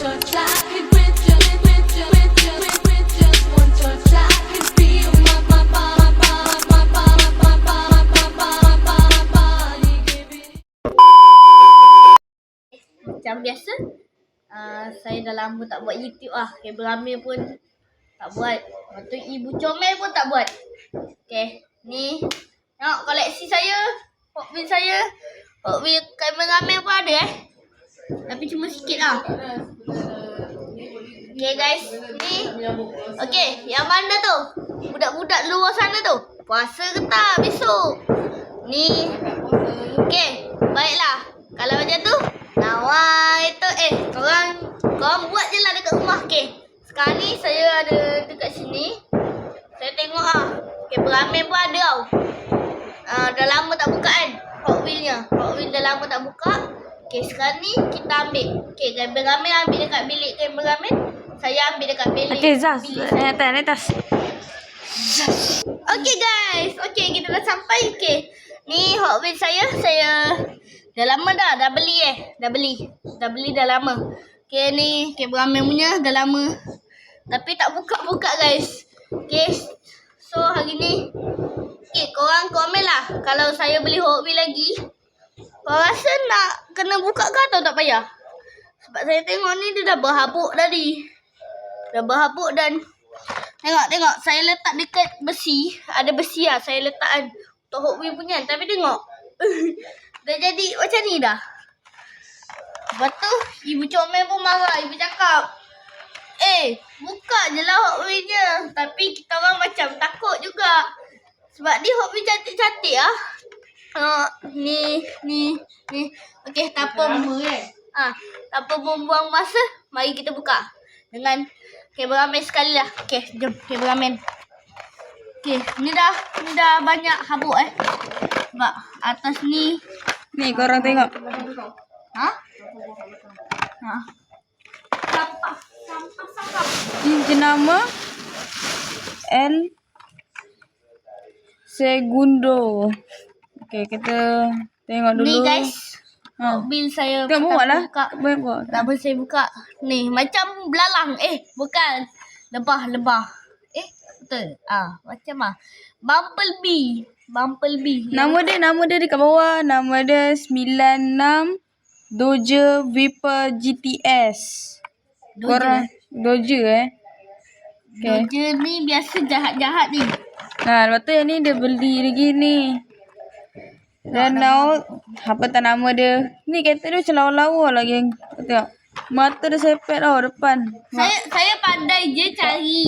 touch, I could with just one touch, I could feel my body giving. Macam biasa, saya dah lama tak buat YouTube lah. Kabel Amir pun tak buat. Lepas tu Ibu Comel pun tak buat. Okay, ni tengok koleksi saya. Hot Wheels saya. Hot Wheels kamera Amir pun ada Tapi cuma sikit lah. Okay guys, ni. Okay, yang mana tu? Budak-budak luar sana tu. Puasa ke tak besok? Ni. Okay, baiklah. Kalau macam tu, Nawar itu korang buat je lah dekat rumah. Okay, sekarang ni saya ada dekat sini. Saya tengok okay, beramai pun ada tau. Dah lama tak buka kan Hot Wheels-nya. Hot Wheels dah lama tak buka. Okay, sekarang ni kita ambil. Okay, beramai ambil dekat bilik beramai. Saya ambil dekat bilik. Okay, Zaz. Atas. Okay guys. Okay, kita dah sampai. Okay, ni Hot Wheels saya dah lama dah beli Dah beli dah lama. Okay, ni beramai punya dah lama. Tapi tak buka-buka guys. Okay, so hari ni okay, korang komen lah. Kalau saya beli Hot Wheels lagi, korang rasa nak kena buka ke atau tak payah? Sebab saya tengok ni dia dah berhabuk tadi. Dah berhabuk dan tengok saya letak dekat besi. Ada besi lah saya letak kan untuk Hot Wheels punya. Tapi tengok dah jadi macam ni dah. Lepas tu Ibu Comel pun marah. Ibu cakap, buka je lah Hot Wheels-nya. Tapi kita orang macam takut juga. Sebab dia Hot Wheels cantik-cantik lah. Ni. Okay, tanpa buang masa, mari kita buka. Dengan kameraman sekali lah. Okay, jom kameraman. Okay, ni dah banyak habuk Sebab atas ni. Ni korang tengok. Sampah. Ini jenama El Segundo. Okay, kita tengok dulu. Ni guys. Bil saya tengok buat lah. Tak boleh saya buka. Ni macam belalang. Bukan. Lebah. Betul. Macam Bumblebee. Nama dia dekat bawah. Nama dia 96 Dodge Viper GTS. Dodge Okay. Okay. Dodge ni biasa jahat-jahat ni. Lepas tu yang ni dia beli lagi ni. Dan now apa tak nama dia. Ni kereta dia macam lawa-lawa lagi. Tengok. Mata dia sepet tau depan. Saya pandai je cari.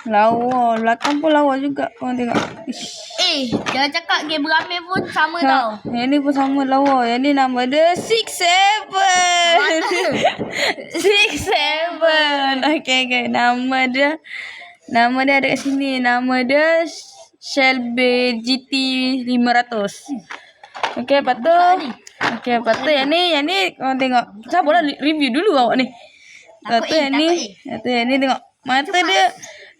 Lawa. Belakang pun lawa juga. Korang tengok. Jangan cakap game beramai pun sama tau. Yang ni pun sama lawa. Yang ni nama dia 67. 67. Okay. Nama dia ada kat sini. Nama dia Shelby GT 500. Okay, lepas tu. Okay, lepas tu yang ni korang tengok. Sabarlah review dulu awak ni. Lepas tu yang ni tengok. Mata dia.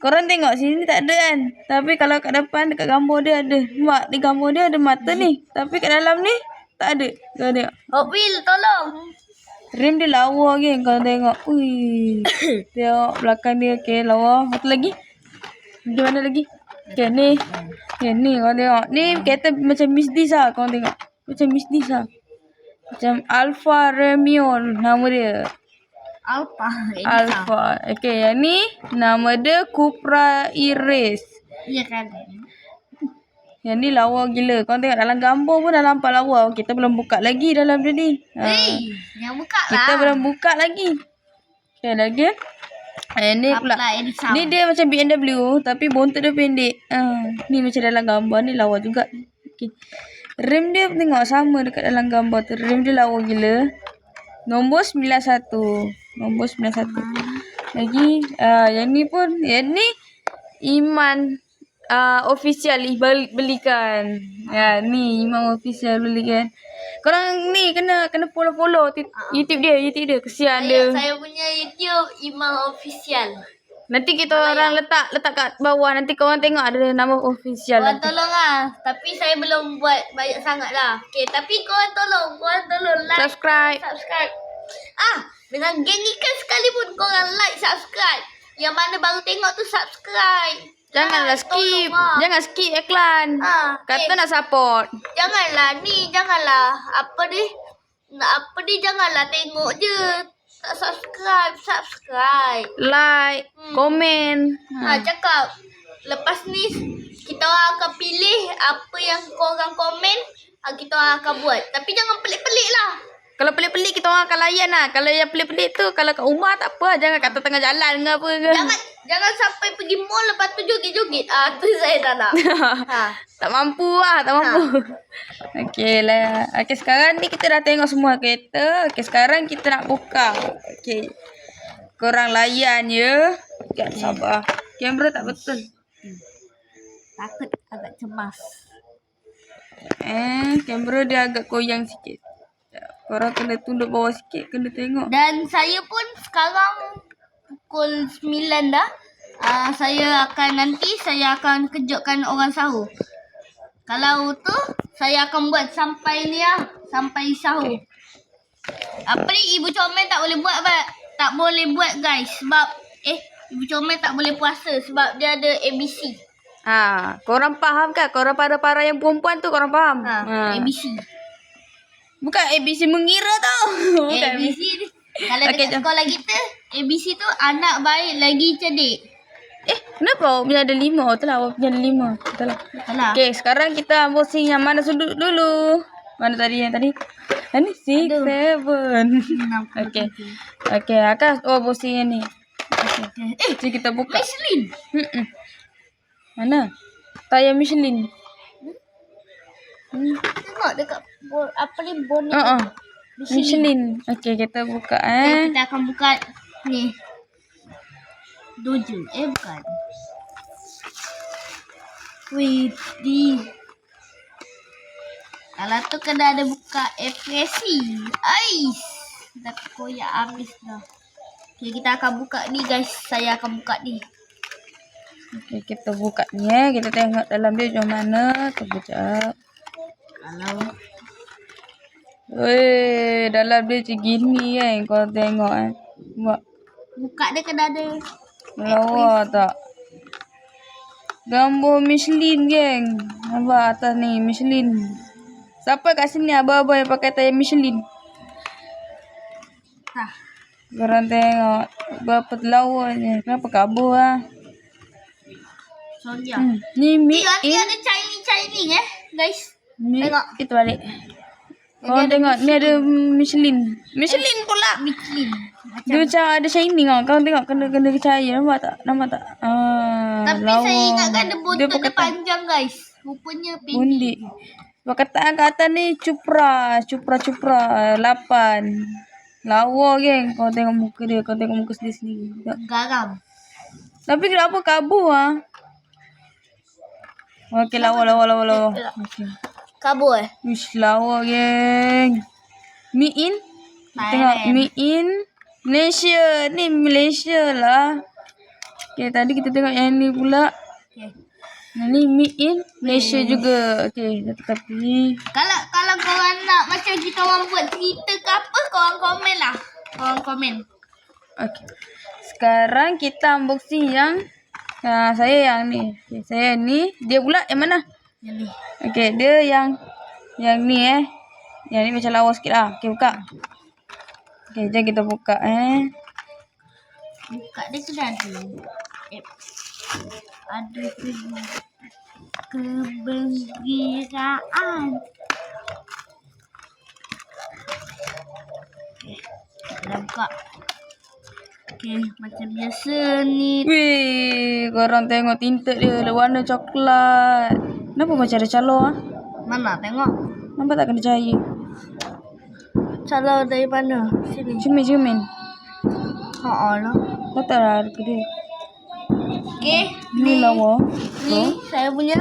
Korang tengok sini tak ada kan. Tapi kalau kat depan dekat gambar dia ada. Mak di gambar dia ada mata ni. Tapi kat dalam ni tak ada. Korang tengok. Hot Wheels tolong. Rim dia lawa kan. Korang tengok. Ui. Tengok belakang dia. Okay, lawa. Satu lagi. Di mana lagi? Okay, ni. Okay, ni korang tengok. Ni kereta macam Miss Dis lah. Korang tengok. Macam Miss Dis lah. Macam Alfa Romeo nama dia. Alfa. Okay, yang ni nama dia Cupra E-Race. Ya kan. Yang ni lawa gila. Korang tengok dalam gambar pun dah nampak lawa. Kita belum buka lagi dalam dia ni. Yang buka lah. Kita belum buka lagi. Okay, lagi. Ni pula. Ni dia macam BMW tapi bontot dia pendek. Ni macam dalam gambar ni lawa juga. Okay. Rem dia tengok sama dekat dalam gambar tu. Rem dia lawa gila. Nombor 91. Lagi yang ni pun. Yang ni Iman official belikan. Ya, ni Iman official belikan. Korang ni kena follow YouTube dia. Kesian dia. Saya punya YouTube Iman official. Nanti kita orang letak kat bawah. Nanti korang tengok ada nama official. Korang tolong lah. Tapi saya belum buat banyak sangat lah. Okay, tapi korang tolong like. Subscribe. Dengan geng ikan sekalipun korang like, subscribe. Yang mana baru tengok tu subscribe. Janganlah skip. Jangan skip iklan. Kata nak support. Janganlah janganlah tengok je. Tak subscribe. Like, komen. Cakap. Lepas ni kita orang akan pilih apa yang korang komen, kita orang akan buat. Tapi jangan pelik-pelik lah. Kalau pelik-pelik kita orang akan layan lah. Kalau yang pelik-pelik tu kalau kat rumah tak apa. Jangan kata tengah jalan ke apa ke. Jangan sampai pergi mall lepas tu joget-joget. Tu saya tak nak. Tak mampu lah. Tak mampu. Okey lah. Okey sekarang ni kita dah tengok semua kereta. Okey sekarang kita nak buka. Okey. Korang layan ya. Sekejap sabar. Kamera tak betul. Takut agak cemas. Kamera dia agak koyang sikit. Korang kena tunduk bawah sikit. Kena tengok. Dan saya pun sekarang pukul 9 dah. Saya akan kejutkan orang sahur. Kalau tu saya akan buat sampai ni lah. Sampai sahur. Apa ni Ibu Comel tak boleh buat tak boleh buat guys. Sebab Ibu Comel tak boleh puasa. Sebab dia ada ABC. Korang faham kan? Korang para-para yang perempuan tu korang faham? ABC. Bukan ABC mengira tau. ABC ni. Kalau dekat sekolah kita, ABC tu anak baik lagi cerdik. Kenapa awak punya ada 5? Oh, telah awak punya ada 5. Betul lah. Okey, sekarang kita unboxing yang mana sudut dulu. Mana tadi yang tadi? Ini 6, 7. Okey. Okey, Akas unboxing yang ni. Okey. Jadi kita buka. Michelin. Mana? Tayar Michelin. Tengok dekat bonnet. Michelin. Okey, kita buka Kita akan buka ni. Dojo. Bukan. Wih, kalau tu kena ada buka apresi. Ais. Dah koyak habis dah. Okey, kita akan buka ni guys. Saya akan buka ni. Okey, kita buka ni Kita tengok dalam dia macam mana. Kejap. Kalau dalam dia macam gini kan. Kau tengok buka dia kena ada lawa tak? Gambar Michelin geng. Nampak atas ni Michelin. Siapa kat sini abang-abang yang pakai tayar Michelin? Korang tengok berapa lawanya. Kenapa kabur lah? Sorry Ni ni ada Chinese guys. Tengok. Kita balik. Korang tengok ni ada Michelin. Michelin pula. Michelin. Dia macam ada shining tau. Kau tengok kena percaya. Nampak tak? Tapi lawa. saya ingatkan dia buntut dia perkataan panjang guys. Rupanya pendek. Undi. Perkataan kat atas ni Cupra 8. Lawa geng. Kau tengok muka dia. Kau tengok muka sendiri-sendiri. Garam. Tapi kenapa kabur ah? Okey, lawa. Okay. Kabur Wish, lawa geng. Mi-in. Tengok Mi-in Malaysia. Ni Malaysia lah. Okay, tadi kita tengok yang ni pula. Ni Mi-in Malaysia juga. Okay, tapi kalau korang nak macam kita orang buat cerita ke apa, korang komen lah. Korang komen. Okay. Sekarang kita unboxing yang saya yang ni. Okay, saya ni. Dia pula yang mana? Yang ni. Okay, dia yang ni Yang ni macam lawa sikit lah. Okay, buka. Okay, jom kita buka Buka dia sudah ada. Ada kegembiraan. Okay, kita buka. Okay, macam biasa ni. Wih, korang tengok tinted dia. Dia warna coklat. Kenapa macam ada calor ah? Mana tengok? Nampak tak kena cahaya? Calor dari mana? Sini. Cermin. lah. Kau tak lah harga dia. Okay, Ni lawa. ni saya punya.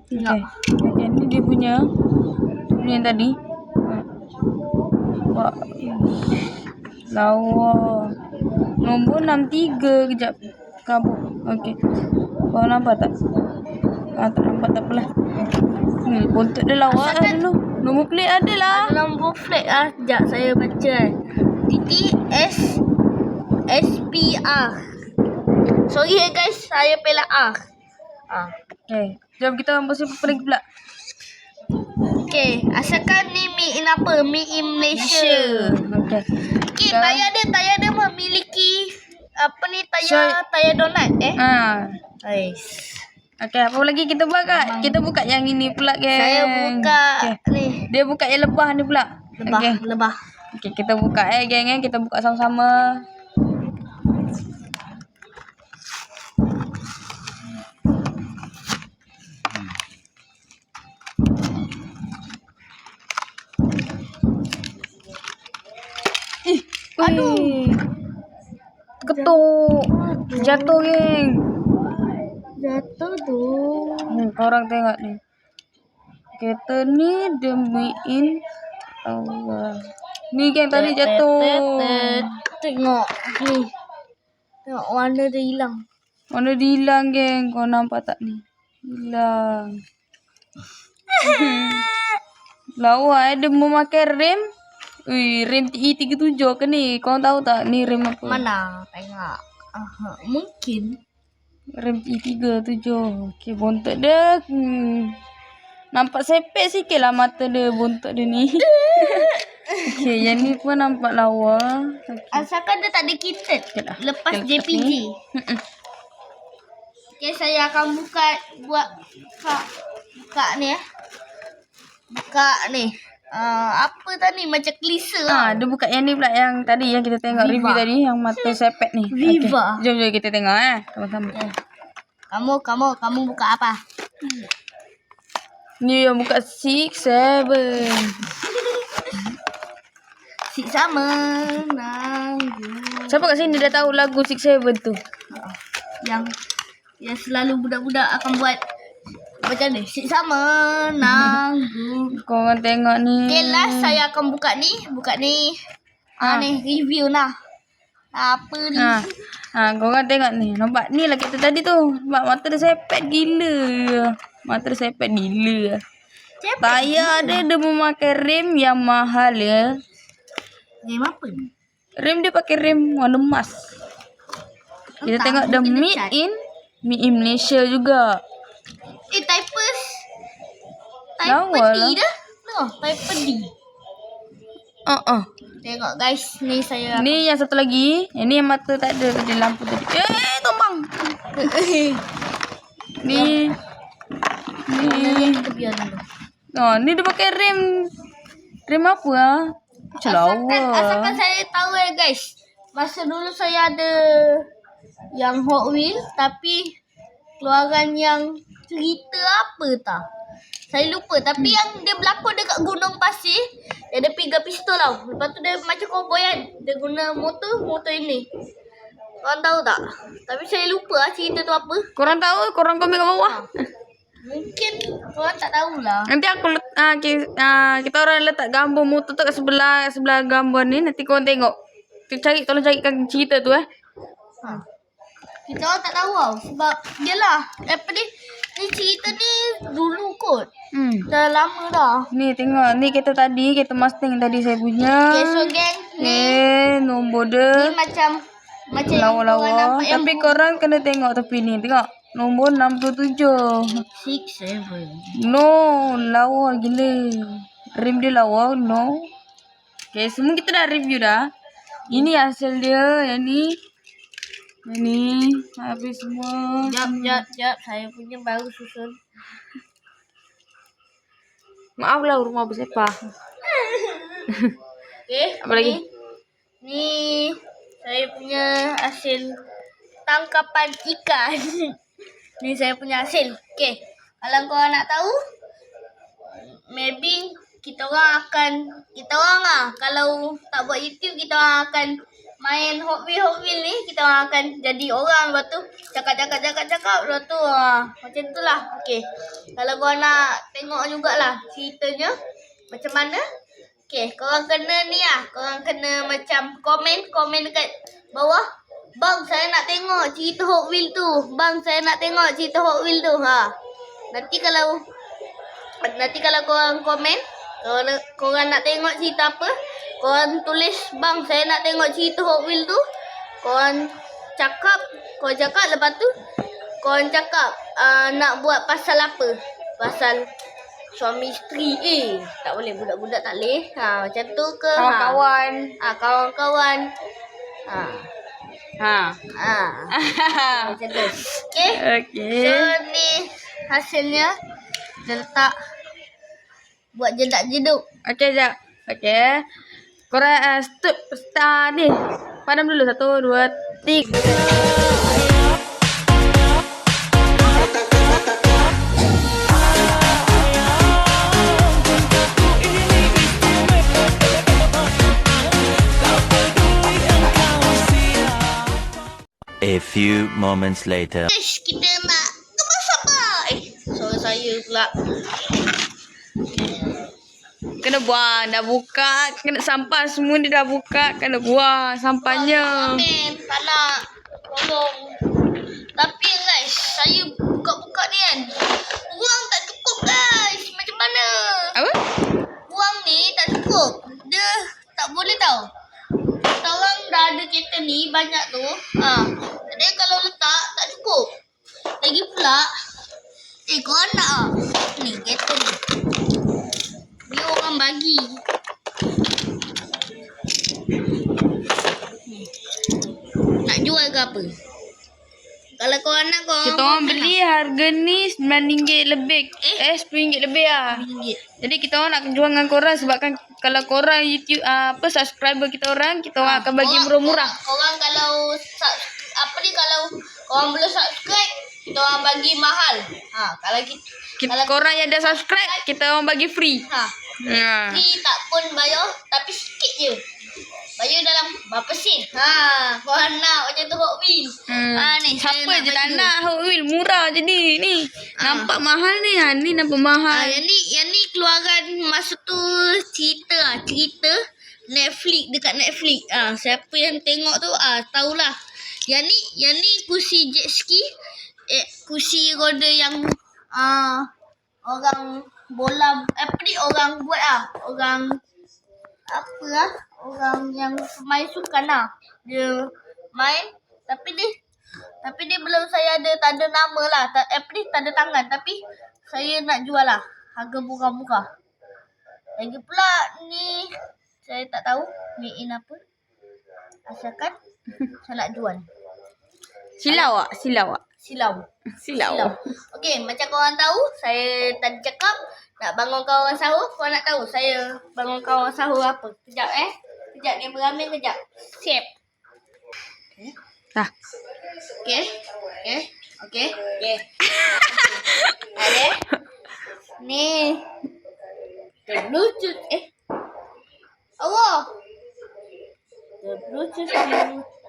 Okay, ni dia punya. Dia punya yang tadi. Wah. Lawa. Nombor 63. Kejap. Kabur. Okay. Kau nampak tak? Tak nampak, tak apalah. Buntut dia lawa lah dulu. Nombor plate ada lah. Nombor flag lah. Sekejap saya baca titik SPR. Sorry ya guys, saya pelak R. Okay. Jom kita bersih apa lagi pula. Okay, asalkan ni Mi in apa? Mi in Malaysia. Okay. Okay, tayar dia memiliki apa ni, tayar donat Guys. Okay, apa lagi kita buat Kak? Kita buka yang ini pula geng. Saya buka ni. Dia buka yang lebah ni pula. Lebah. Okay, kita buka geng. Kita buka sama-sama. Aduh. Ketuk. Jatuh geng. Jatuh tu. Korang tengok ni. Kita ni demiin Allah. Ni geng tadi jatuh. Tengok ni. Tengok warna dia hilang. Mana dia hilang geng. Kau nampak tak ni? Hilang. Lawa dia memakai rem. Rem TE37 ke ni? Kau tahu tak ni rem apa? Mana? Tengok. Mungkin. Rem TE37. Okey, bontot dia. Nampak sepet sikit lah mata dia, bontot dia ni. Okey, yang ni pun nampak lawa. Okay. Asalkan dia tak ada kita. Lepas JPG. Okay, saya akan buka ni Buka ni. Apa tadi macam klise Dia buka yang ni pula yang tadi yang kita tengok review tadi yang mata sepet ni. Viva. Okay. Jom kita tengok sama-sama. Kamu buka apa? Ni yang buka 6-7. Si sama nanggu. Siapa kat sini dah tahu lagu 6-7 tu? Yang selalu budak-budak akan buat macam ni. Si sama nanggu. Korang tengok ni. Okay, last saya akan buka ni. Ni review lah. Apa ni? Korang tengok ni. Nampak ni lah kita tadi tu. Nampak mata dia sepet gila. Tayar dia memakai rem yang mahal ya. Rem apa ni? Rem dia pakai rem warna emas. Kita tengok the made in Malaysia juga. Typers. Lawa Typer D lah. dah. Tengok, Typer D. Tengok guys, ni saya. Ni yang satu lagi. Yang ni yang mata tak ada tadi lampu tadi. Tumbang. Ni. Kita biar dulu. Ni dia pakai rem. Rem apa Asalkan saya tahu guys. Masa dulu saya ada yang Hot Wheels, tapi keluaran yang cerita apa tak? Saya lupa. Tapi yang dia berlakon dekat Gunung Pasir, dia ada 3 pistol tau. Lepas tu dia macam cowboy kan. Dia guna motor ini. Korang tahu tak? Tapi saya lupa cerita tu apa. Korang tahu? Korang komen kat bawah. Mungkin korang tak tahulah. Nanti aku kita orang letak gambar motor tu kat sebelah gambar ni. Nanti korang tengok. Tolong carikan cerita tu Kita orang tak tahu tau. Sebab dia lah. Apa ni? Ni cerita ni dulu kot. Dah lama dah. Ni tengok. Ni kereta tadi. Kereta Mustang tadi saya punya. Okay, so geng. Nombor Ni dia. macam lawa-lawa. Tapi korang kena tengok tepi ni. Tengok. Nombor 67. 6-7. No. Lawa gila. Rim dia lawa. No. Okay. Semua kita dah review dah. Ini hasil dia. Yang ni. Habis semua. Jap. Saya punya baru susun. Maaflah rumah bersepah. Okay. Apa lagi? Ni saya punya hasil tangkapan ikan. Ni saya punya hasil. Okay. Kalau korang nak tahu, maybe kita orang kalau tak buat YouTube, kita orang akan main Hot Wheels ni. Kita orang akan jadi orang. Lepas tu cakap. Lepas tu macam tu lah. Okay. Kalau korang nak tengok jugalah ceritanya macam mana. Okay. Korang kena ni lah. Korang kena macam komen dekat bawah. Bang, saya nak tengok cerita Hot Wheels tu. Nanti kalau korang komen, Kalau korang nak tengok cerita apa, korang tulis, bang saya nak tengok cerita Hot Wheels tu. Korang cakap, lepas tu korang cakap nak buat pasal apa? Pasal suami isteri. Tak boleh, budak-budak tak boleh. Macam tu ke? Kawan-kawan. Kawan-kawan. Ha. Macam tu. Okay? Okey. So ni hasilnya. Kita letak buat jedak-jeduk. Okey, jap. Okey. Korang start ni. Padam dulu. 1, 2, 3. A few moments later. Guys, kita nak kemas apa? Suara saya pula. Kena buang. Dah buka. Kena sampah semua ni dah buka. Kena buang sampahnya. Amin, tak nak. Tolong. Tapi guys, saya buka-buka ni kan. Buang tak cukup guys. Macam mana? Apa? Buang ni tak cukup. Dia tak boleh tau. Kita orang dah ada kereta ni banyak tu. Jadi kalau letak tak cukup. Lagi pula, korang nak ni kereta ni. Ni orang bagi. Nak jual ke apa? Kalau korang nak, korang Kita orang beli harga ni RM9 lebih. RM10 lebih lah. RM9. Jadi kita orang nak jual dengan korang sebabkan kalau korang YouTube subscriber kita orang akan bagi murah-murah. Korang kalau kalau korang belum subscribe, kita orang bagi mahal. Kalau Kita korang yang dah subscribe, kita orang bagi free. free tak pun bayar, tapi sikit je. Bayar dalam berapa sen? Korang nak macam tu Hot Wheels. Ni Siapa saya je tak baju. nak Hot Wheels murah jadi ni. Nampak mahal ni. Ni nampak mahal. Yang ni keluaran masa tu cerita Netflix, dekat Netflix. Siapa yang tengok tu tahulah. Yang ni kursi jet ski, kursi roda yang orang bola orang buat orang orang yang main sukan dia main, tapi dia belum saya tak ada nama lah, tak ada tangan, tapi saya nak jual lah, harga murah-murah. Lagi pula ni saya tak tahu made in apa, asalkan saya nak jual. Silau. Okey, macam korang tahu, saya tadi cakap nak bangun kawan sahur. Korang nak tahu saya bangun kawan sahur apa? Kejap Kejap, kameraman kejap. Siap. Dah. Okey. Ada. Ni. Bluetooth. Allah. Bluetooth.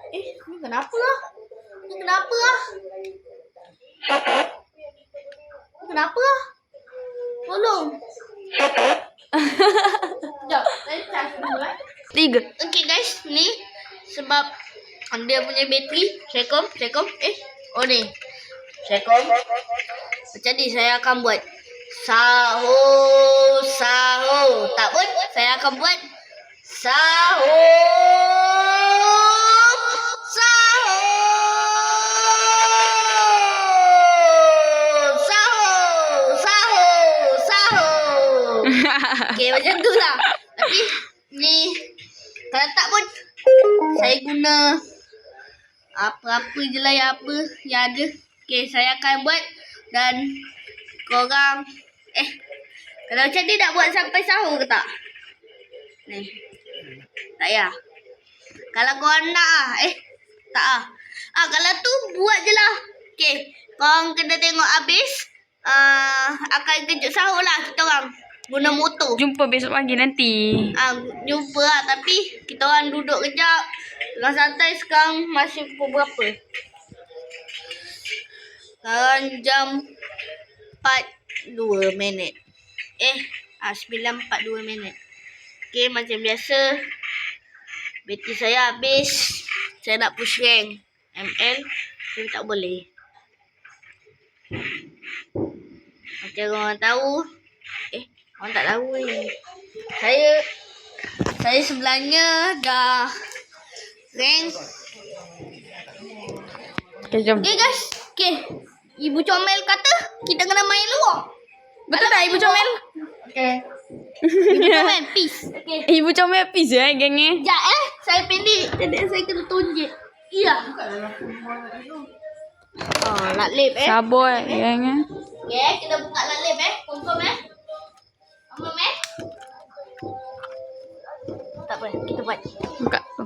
Ni kenapa lah? Tolong. Sekejap, saya charge dulu 3. Okay guys, ni sebab dia punya bateri. Sekom. Ni. Sekom. Macam ni saya akan buat. Sahur. Tak pun, saya akan buat sahur. Okay, macam tu lah. Tapi ni kalau tak pun saya guna apa-apa je lah yang ada. Okay, saya akan buat. Dan korang kalau macam ni nak buat sampai sahur ke tak? Ni. Tak ya. Kalau korang nak tak kalau tu buat je lah. Okay, korang kena tengok habis. Akan kejut sahur lah kita orang. Guna motor. Jumpa besok pagi nanti. Jumpa lah. Tapi kita orang duduk kejap. Dengan santai. Sekarang masih pukul berapa? Sekarang jam 4.2 minit. 9.42 minit. Okay, macam biasa. Bateri saya habis. Saya nak push rank ML. Tapi tak boleh. Macam orang tahu. Orang tak tahu ni. Saya sebenarnya dah rank. Okay, jom. Okay guys. Okay. Ibu Comel kata kita kena main luar. Betul tak Ibu Comel? Okay. Ibu Comel, peace. Okay. Ibu Comel peace gengnya. Sekejap saya pendek. Jadi saya kena tunjuk. Iya. Oh, nak lip Sabar gengnya. Okay, kita buka nak lip confirm Aman tak apa, kita buat. Buka tu.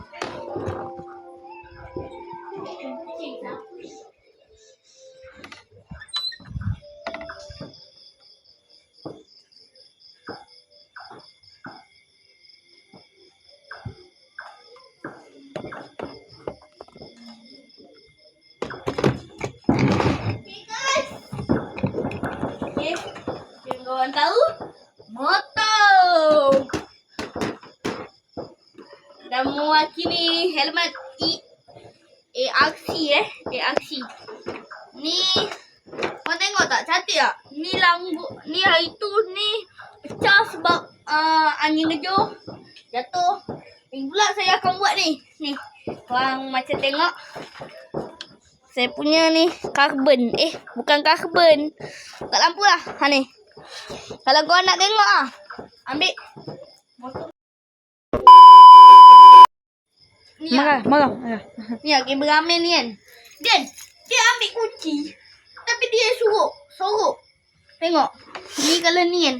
Okay, yang kawan tahu motor dan mewakili helmet ARC ARC ni kau tengok tak cantik tak ni lampu ni hari tu ni pecah sebab angin kejut jatuh ni pula saya akan buat ni korang macam tengok saya punya ni karbon bukan karbon tak lampu lah ni kalau korang nak tengok ambil motor ni Marah. ni kameraman ni kan dia ambil kunci tapi dia sorok tengok ni kalau ni kan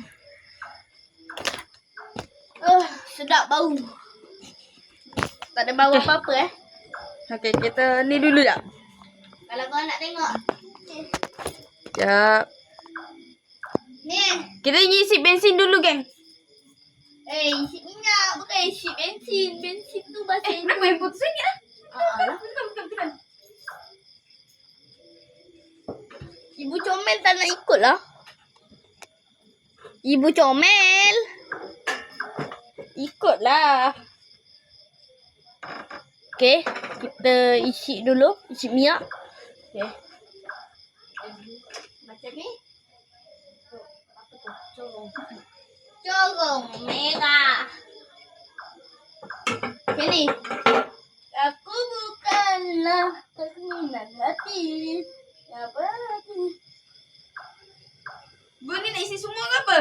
sedap bau tak ada bau apa-apa Okay, kita ni dulu tak? kalau korang nak tengok Sekejap. ni Kita isi bensin dulu, geng. isi minyak bukan isi bensin tu bahasa Kenapa handphone tu sakit lah? Bukan. Ibu Comel tak nak ikut lah. Ibu Comel. Ikutlah. Okay. Kita isi dulu. Isi minyak. Okay. Macam ni. Apa tu? Corong merah. Okay ni. Aku bukanlah terminal hati. Apa hati? Bu ni nak isi semua ke apa?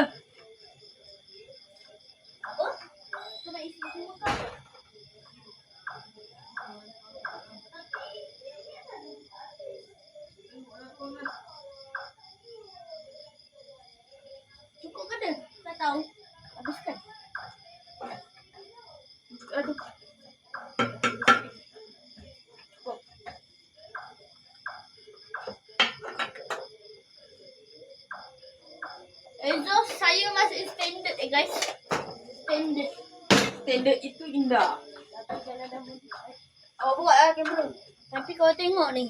Apa? Kau nak isi semua ke apa? Cukup ke dah? Tak tahu. Habiskan. Aduh. Cukup. Exhaust saya masih standard guys. Standard. Standard itu indah. Awak buat lah kamera. Tapi kalau tengok ni.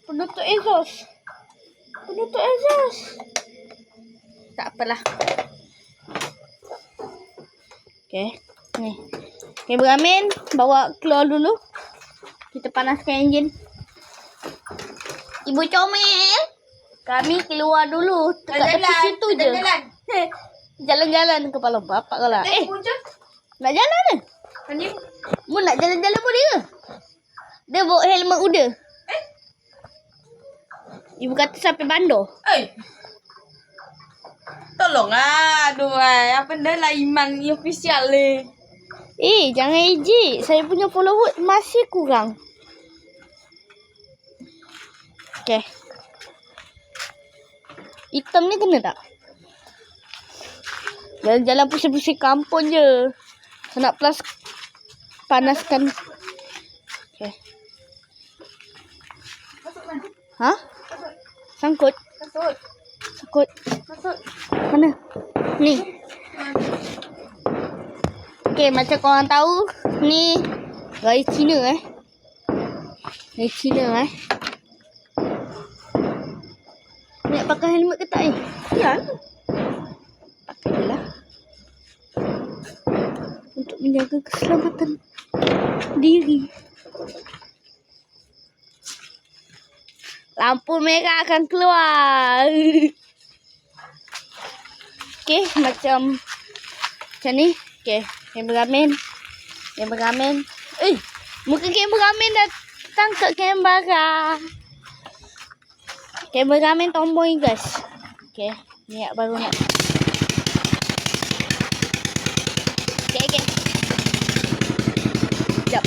Penutup exhaust. Tak apalah. Okay. Ni. Kameraman bawa keluar dulu. Kita panaskan enjin. Ibu Comel. Kami keluar dulu. Dekat tepi situ je. Jalan-jalan kepala bapak kau lah. Nak jalan ke? Mu nak jalan-jalan pun dia ke? Dia bawa helmet kuda. Ibu kata sampai bandar. Tolonglah. Aduh, apa dah lah Iman ni official ni. Jangan ejek. Saya punya follower masih kurang. Okay. Hitam ni kena tak? Jalan-jalan pusing-pusing kampung je. Saya nak plus panaskan. Okay. Ha? Sangkut. Mana? Ni. Okay, macam korang tahu, ni gaya Cina Gaya Cina Nak pakai helmet ke tak Ya. Pakai je lah. Untuk menjaga keselamatan diri. Lampu merah akan keluar. Okay, macam Macam ni. Okay. Kameraman. Kameraman. Muka kameraman dah tangkap kamera. Kameraman tomboy guys. Okay. Ni yang baru nak. Okay. Sekejap.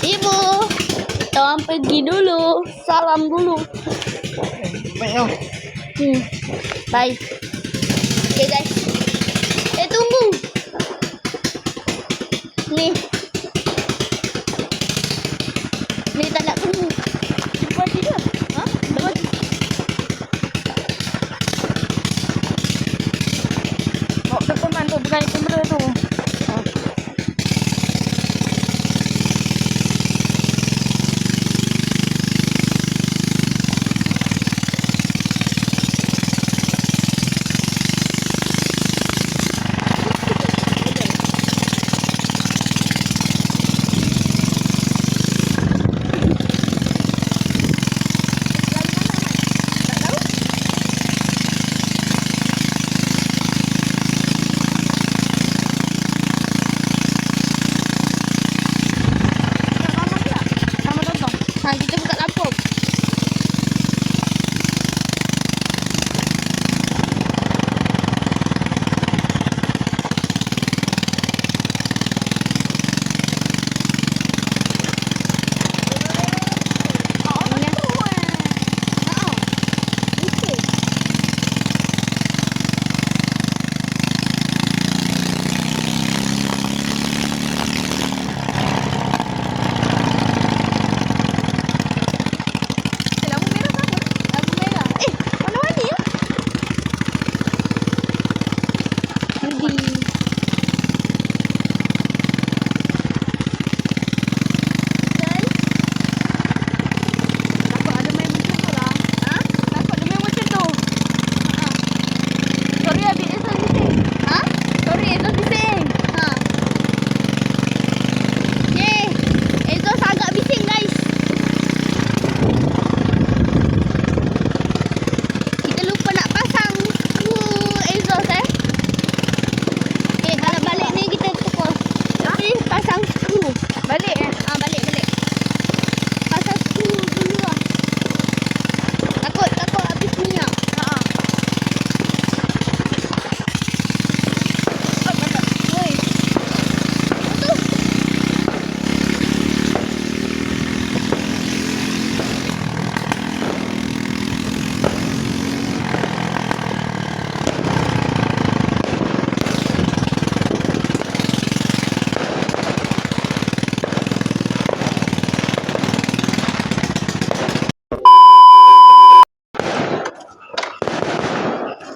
Ibu. Kita orang pergi dulu. Salam dulu. Bye. Okay guys. Tunggu. Ni. Ni tak nak tunggu. Buat dia. Ha? Buat. Bawa ke teman tu, bukan kamera tu. Ha, kita buka laptop.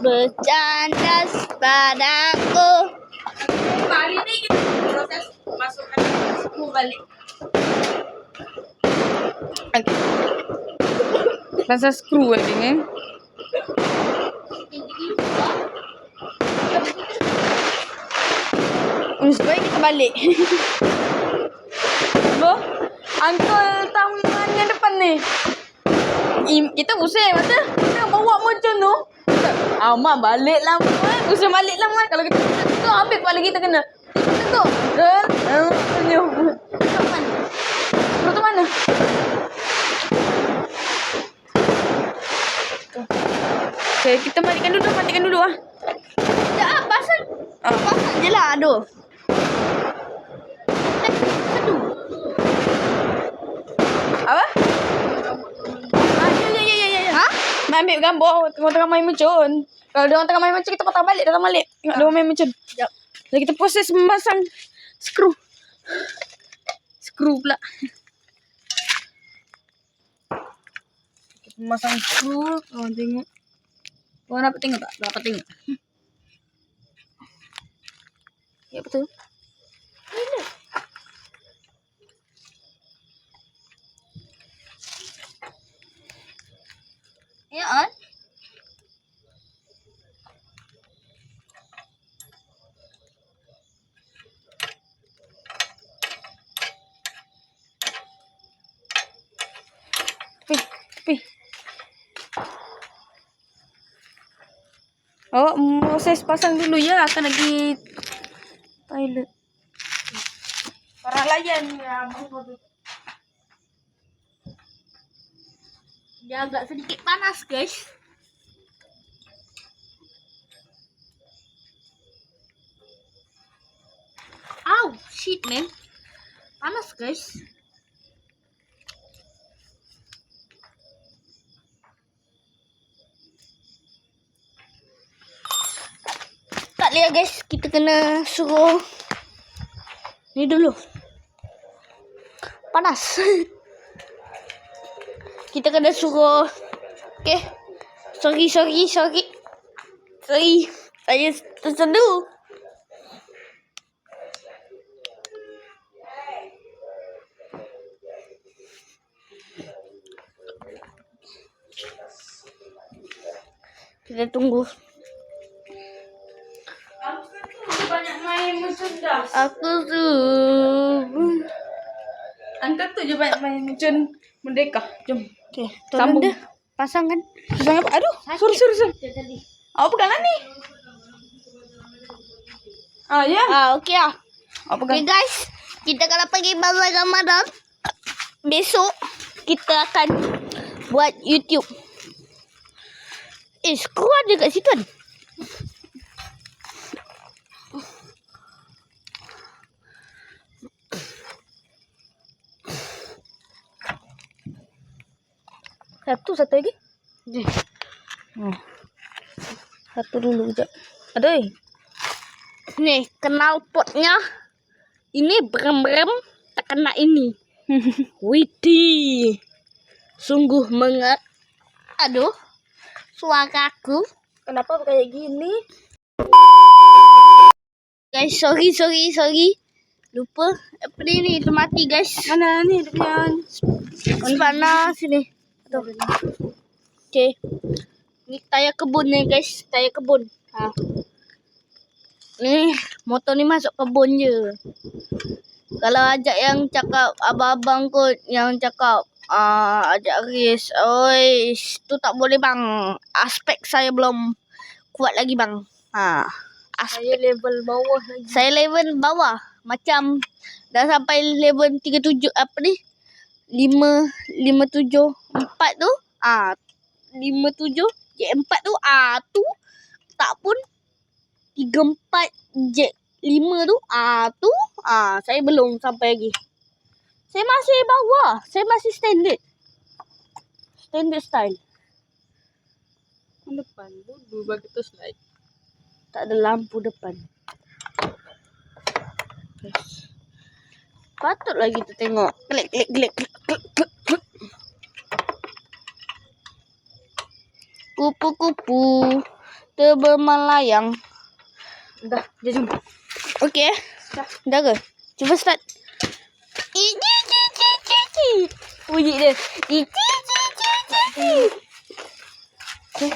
Bercanda padaku. Balik ni kita proses masukkan skru balik. Okay. Pasang skru lagi ni. Supaya kita balik. Bo, uncle taman yang depan ni. Kita pusing mata. Kita bawa macam tu. Mak balik lama. Pusing balik lama. Kalau kita tu ambil kepala kita kena. Kita tu. Senyum. Perut mana? Perut tu mana? Okay, kita matikan dulu ah. Tak, pasal. Pasal je lah, aduh. Apa? Ya. Ha? Mak ambil gambar tengah main mercun. Kalau dia orang tengah main mercun, kita patah balik, datang balik. Tengok dia orang main mercun. Sekejap. Jadi kita proses memasang skru. Skru pula. Kita memasang skru. Oh, tengok. Korang dapat tengok tak? Dapat tengok. Ya, betul. Ya, on. Tepi. Awak proses pasang dulu ya, akan lagi toilet. Para layan ya, Dia agak sedikit panas guys. Ow, shit man. Panas guys. Tak lihat guys, kita kena suruh ni dulu. Panas. Kita kena suruh. Okay. Sorry. Saya terseduh. Kita tunggu. banyak main mencerdas. Aku tu. Anda tu je banyak main macam merdeka. Jom. Okay, Sambung. tolong dia. Pasang kan. Pasang apa? Aduh, sorry. Awak pegang lah ni. Ah, ya. Okay lah. Awak Okay pegang. guys, kita kalau pergi bazar Ramadan, besok kita akan buat YouTube. Skru ada kat situ kan? Satu lagi. Satu dulu sekejap. Aduh. Nih, kenal potnya. Ini berem-berem tak kena ini. Widih. Sungguh aduh. Suaraku. Kenapa kayak gini? Guys, sorry. Lupa. Apa ni tu mati guys. Mana ni dia punya? Panas sini. Okay. Ni tayar kebun ni guys. Tayar kebun. Ha. Ni motor ni masuk kebun je. Kalau ajak yang cakap abang-abang kot yang cakap ajak race. Oi, tu tak boleh bang. Aspek saya belum kuat lagi bang. Ha. Saya level bawah lagi. Saya level bawah. Macam dah sampai level 37 apa ni? 574 tu. 57 J4 tu. Tu tak pun 34 J5 tu. Saya belum sampai lagi. Saya masih bawah. Saya masih standard. Standard style. Depan bodoh bagi tu slide. Tak ada lampu depan. Patutlah kita tengok. Klik. Kupu-kupu terbermelayang. Dah, jom. Okey. Dah ke? Cuba start. Bunyi dia. Okay.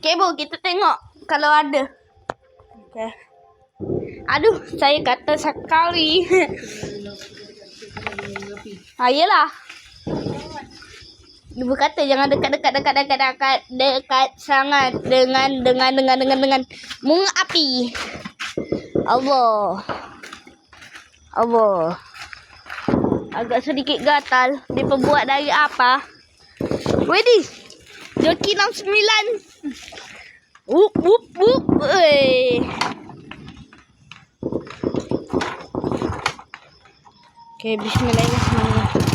Okay, Bu, kita tengok kalau ada. Okay. Aduh, saya kata sekali. Yelah. Dia berkata jangan dekat sangat dengan bunga api. Allah. Agak sedikit gatal. Dia perbuat dari apa? Widih. Joki 69. Wup. Okay, bismillahirrahmanirrahim.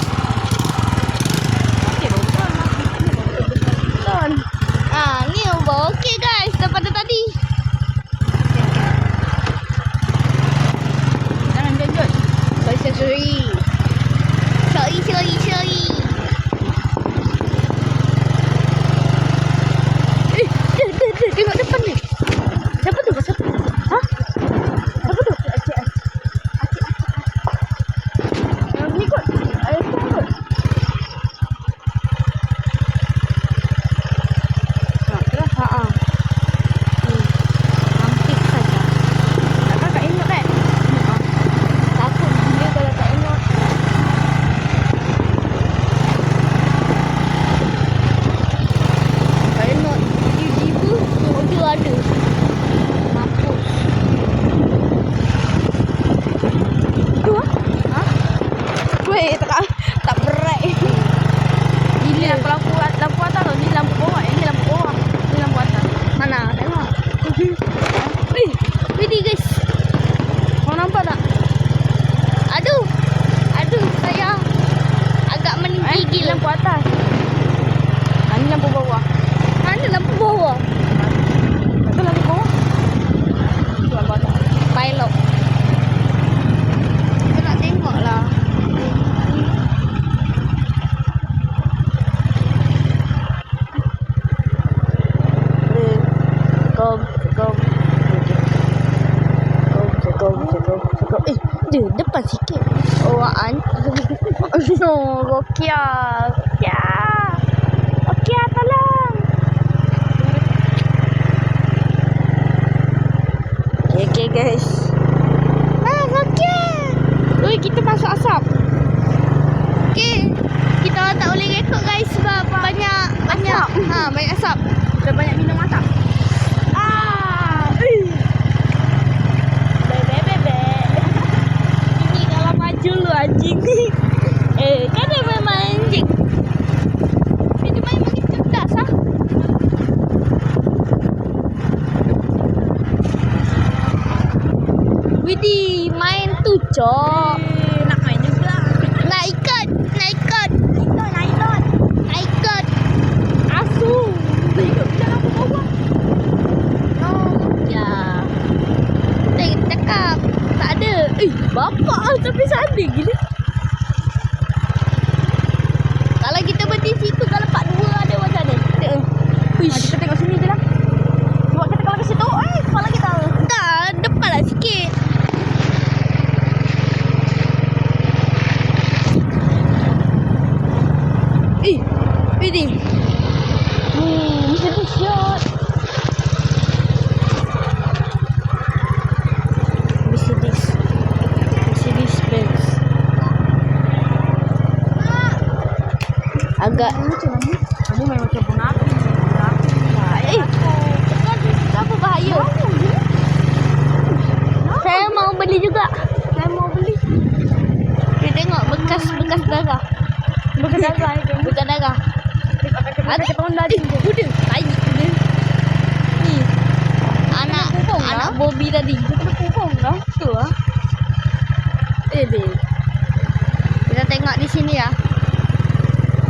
Ni ubah. Okay guys, daripada tadi. Jangan jojot. Sorry. Tengok depan ni. Siapa tu? Ha? Siapa tu? Acik. Yang ni kot. Widih guys. Kau nampak tak? Aduh, saya agak menggigil. Lampu atas. Ini lampu bawah. Mana lampu bawah? Itu lampu bawah. Itu lampu atas. Pilot. Kita nak tengok lah. Go. Dia depan sikit. Awaan. No, Rokia. Rokia, tolong. Okay guys. Rokia. Oi, kita masuk asap. Okay. Kita tak boleh rekod guys sebab banyak. Banyak asap. Dah banyak minum asap. Ini kalau maju lu anjing. Kan dia main anjing. Dia main cerdas ah. Widih, main tu cok. Nak main juga. Naik ikat. Asu. Hidup je lampu bawah. No, ya. Kita cakap tak ada. Bapak tapi sadar gila. Kalau kita berhenti situ kalau part 2 ada macam mana? Kita tengok sini je lah. Cuba kita kalau ke situ. Kepala kita. Tak, depan lah sikit. Widih. Mesti tu shot. Mercedes Benz. Agak Macam mana? Kamu main macam bunga api. apa bahaya? Saya mau beli juga. Kita tengok bekas darah. Bukan darah itu. Bukan darah. Ada tahun lagi. Kuda. Bayi kuda. Ni. Anak Bobby tadi. Kita pukul dah. Tu ah. Babe. Kita tengok di sini ya.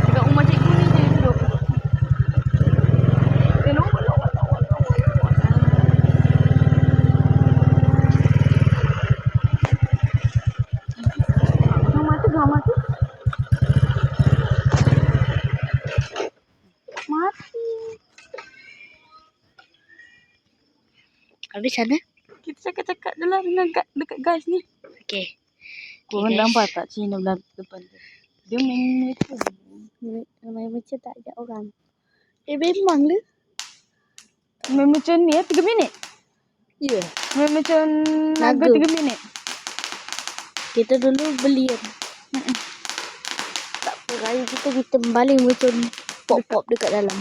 Dekat rumah cikgu ni je duduk. Lompat. Mati. Habis sana? Kita cakap je lah dengan dekat guys ni. Okey. Korang nampak tak Cina belah depan tu? Dia main macam. Main macam tak ada orang. Memang le. Main macam ni 3 minit. Ya. Main macam naga 3 minit. Kita dulu beli kan. Tak apa kali kita baling macam pop-pop dekat dalam.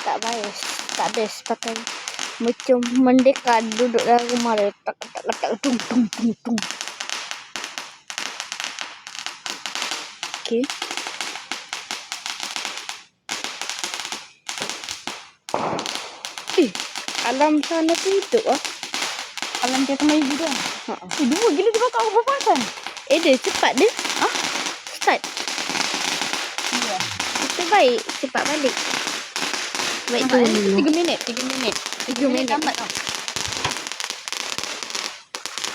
Tak best. Tak best pakai macam mendekar duduk dalam rumah dia. Tak tung. Okey. Alam sana tu hidup ah. Alam dia main juga. Dua gila dia bakar apa pasal? Dia cepat dia. Start. Ya. Kita baik cepat balik. Baik tu. 3 minit. 3 minit.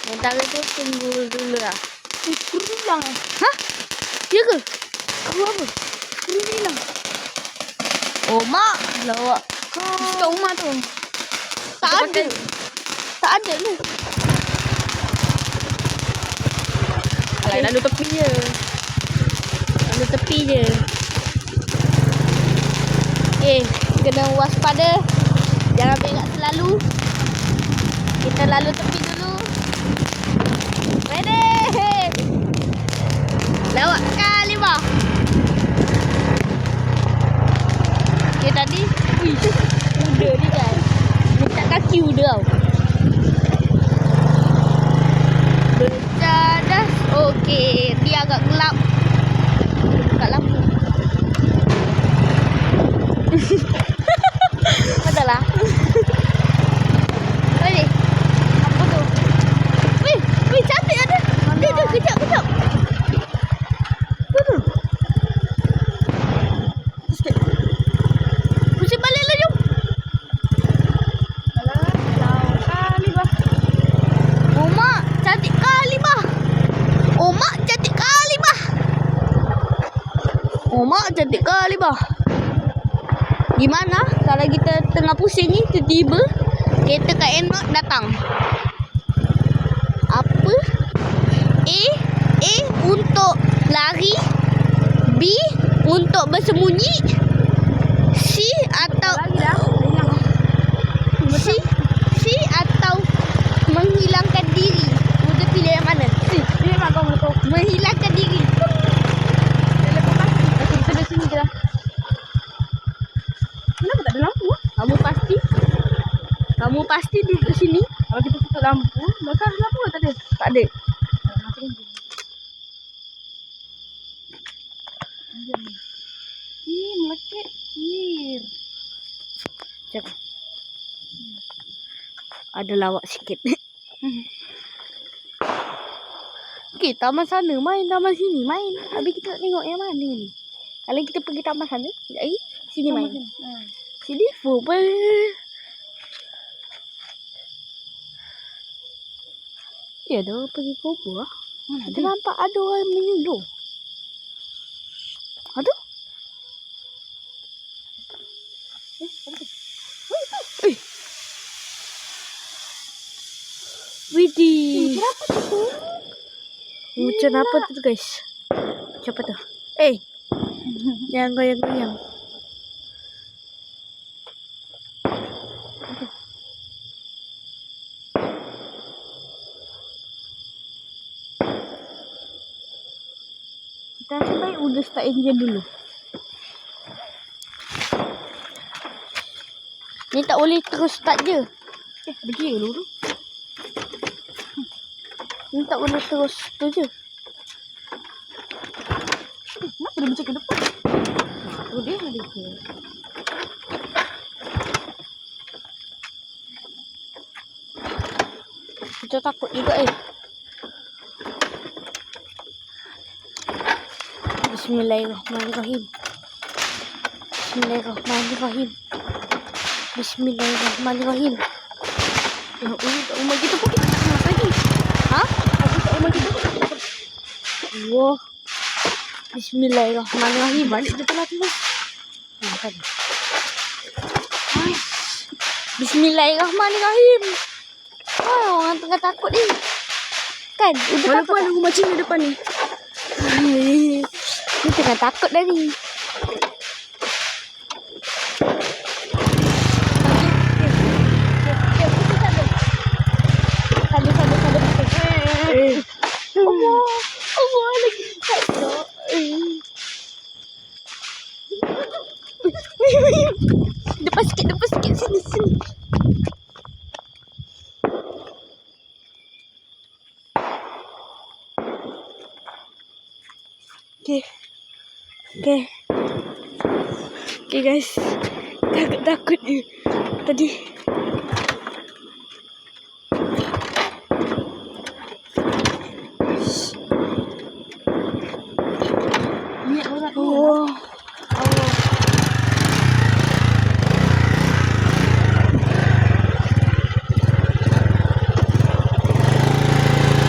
Sementara tu tunggu dulu lah. Skru hilang. Ya ke? Kau apa? Skru hilang. Oh mak. Lawak. Kat rumah tu. Tak ada lah. Lalu tepi je. Kena waspada. Jangan berak selalu. Kita lalu tepi dulu. Ready. Lawak kali bah. Okay tadi. Kuda ni kan. Minta kaki kuda tau. Bercadas. Okey. Dia agak gelap. Buka lampu. Betul lah. Ada. Kejap. Mana? Sikit. Pusing balik lah, jom. Kali bah. Oh, Mak. Cantik kali, bah. Oh, Mak. Cantik kali, bah. Oh, Mak. Cantik kali, bah. Gimana kalau kita tengah pusing ni, tiba-tiba kereta Kak Enok datang? Apa? A untuk lari, B untuk bersembunyi, C atau C atau menghilangkan diri. Kita pilih yang mana? Ini mak kau betul. Menghilangkan diri. Kita di sini je lah. Kenapa tak ada lampu? Kamu pasti duduk di sini. Kalau kita tutup lampu, maka ada lampu tak ada? Tak ada. Melekit. Cek. Ada lawak sikit. Okey, taman sana main, taman sini main. Habis kita nak tengok yang mana ni. Kalau kita pergi taman sana, sekejap lagi sini main. Sini football. Ya, dah pergi kubur lah. Ada nampak ada orang menyuruh. Ada? Widih. Macam apa tu guys? Siapa tu? Yang goyang-goyang. Kita sampai udah start engine dulu. Ni tak boleh terus start je. Ada gear dulu. Ni tak boleh terus tu je. Kenapa dia macam ke depan? Tu dia ada gear. Kita takut juga Bismillahirrahmanirrahim. Bismillahirrahmanirrahim. Tak rumah kita pun kita tak nak lagi. Ha? Aku tak rumah kita pun. Wah. Bismillahirrahmanirrahim. Balik je telah tu. Kan. Bismillahirrahmanirrahim. Orang tengah takut ni. Kan? Walaupun ada rumah Cina depan ni. Ni tengah takut dah ni. Allah lagi takut. Depan sikit sini. Okay guys. Takut ni tadi. Ni aurat ni. Oh. Allah.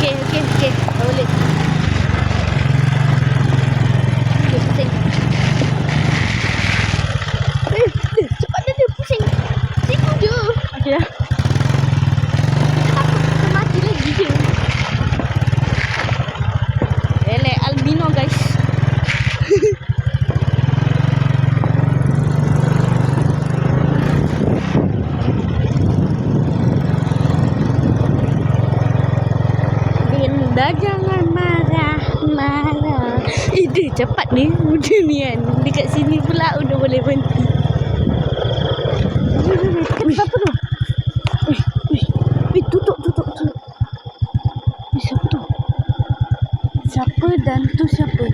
Okay. Boleh. Okay, pusing. Cepat dia pusing. Situ je. Okey dah. Takut kita mati lagi je. Elek albino guys. Benda jangan marah. Dia cepat ni. Udah ni kan. Dekat sini pula udah boleh berhenti. Siapa tu? Tutup. Siapa tu? Siapa dan tu siapa?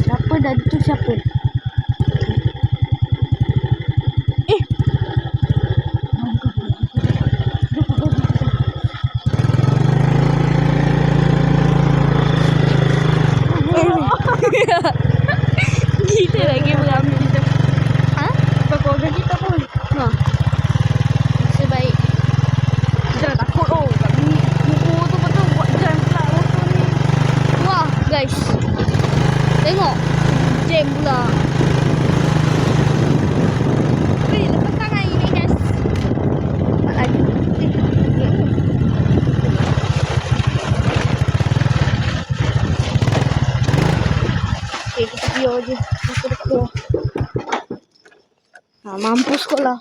Siapa dan tu siapa? rem pula. Wih, lepas tangan ini guys. Tak laju. Okay, kita biar je. Kita dekat bawah. Mampus kot lah.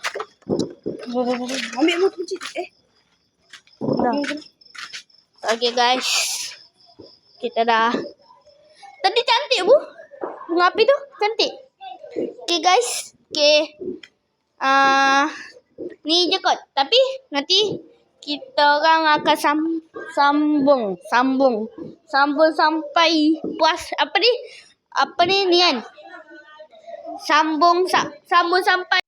Ambil motor kunci. Dah. Okay guys. Kita dah. Tadi cantik bu. Bunga api tu cantik. Okay guys. Okay. Ni je kot. Tapi nanti kita orang akan sambung sampai puas. Apa ni kan? Sambung sampai.